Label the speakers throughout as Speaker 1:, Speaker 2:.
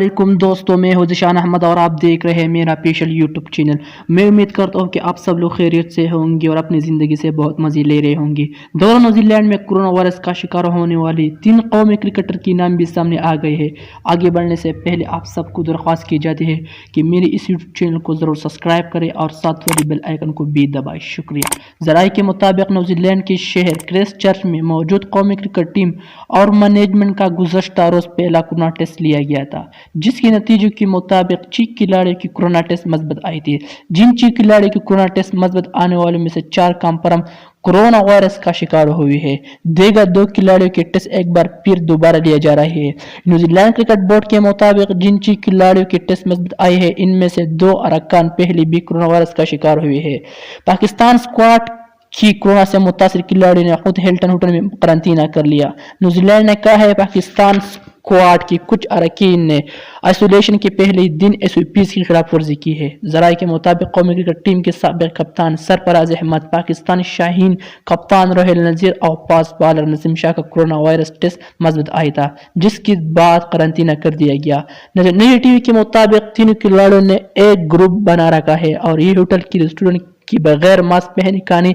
Speaker 1: वालेकुम दोस्तों, मैं हूं ज़िशान अहमद और आप देख रहे हैं मेरा स्पेशल यूट्यूब चैनल। मैं उम्मीद करता हूं कि आप सब लोग खैरियत से होंगे और अपनी ज़िंदगी से बहुत मज़े ले रहे होंगे। दोनों न्यूजीलैंड में कोरोना वायरस का शिकार होने वाली 3 कौमी क्रिकेटर की नाम भी सामने आ गए हैं। आगे बढ़ने से पहले आप सबको दरख्वास्त की जाती है कि मेरे इस यूट्यूब चैनल को ज़रूर सब्सक्राइब करें और साथ वाली बेल आइकन को भी दबाएं। शुक्रिया। ज़राए के मुताबिक न्यूजीलैंड के शहर क्राइस्टचर्च में मौजूद कौमी क्रिकेट टीम और मैनेजमेंट का गुज़श्ता रोज़ पहला कोरोना टेस्ट लिया गया था, जिसके नतीजों के मुताबिक 6 खिलाड़ियों की कोरोना टेस्ट مثبت आई थी। जिन 6 खिलाड़ियों की कोरोना टेस्ट مثبت आने वालों में से 4 कंफर्म कोरोना वायरस का शिकार हुए हैं। देगा 2 खिलाड़ियों के टेस्ट एक बार फिर दोबारा लिया जा रहा है। न्यूजीलैंड क्रिकेट बोर्ड के मुताबिक जिन 6 खिलाड़ियों के टेस्ट مثبت आए हैं, इनमें से 2 अरकान पहले भी कोरोना वायरस का शिकार हुए हैं। पाकिस्तान स्क्वाड की कोरोना से मुतासिर खिलाड़ी ने खुद हिल्टन होटल में क्वारंटीना कर लिया। न्यूजीलैंड ने कहा है पाकिस्तान स्क्वाड की कुछ अरकान ने आइसोलेशन के पहले दिन SOPs की खिलाफ वर्जी की है। ज़राए के मुताबिक कौमी क्रिकेट टीम के साबिक कप्तान सरफराज अहमद, पाकिस्तानी शाहीन कप्तान रोहिल नज़ीर और फास्ट बॉलर नसीम शाह का कोरोना वायरस टेस्ट مثبت आया था, जिसके बाद क्वारंटीना कर दिया गया। नई टीवी के मुताबिक तीनों खिलाड़ियों ने एक ग्रुप बना रखा है और ये होटल की रेस्टोरेंट की बगैर मास्क पहने खाने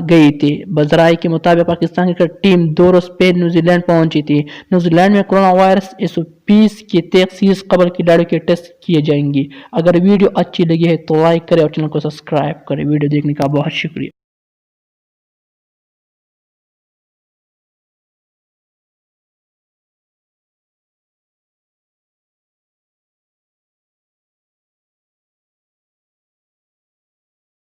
Speaker 1: गई थी। ज़राए के मुताबिक पाकिस्तान की टीम 2 रोज पहले न्यूजीलैंड पहुंची थी। न्यूजीलैंड में कोरोना वायरस SOPs की तखसीस कबल खिलाड़ियों के टेस्ट किए जाएंगे। अगर वीडियो अच्छी लगी है तो लाइक करें और चैनल को सब्सक्राइब करें। वीडियो देखने का बहुत शुक्रिया।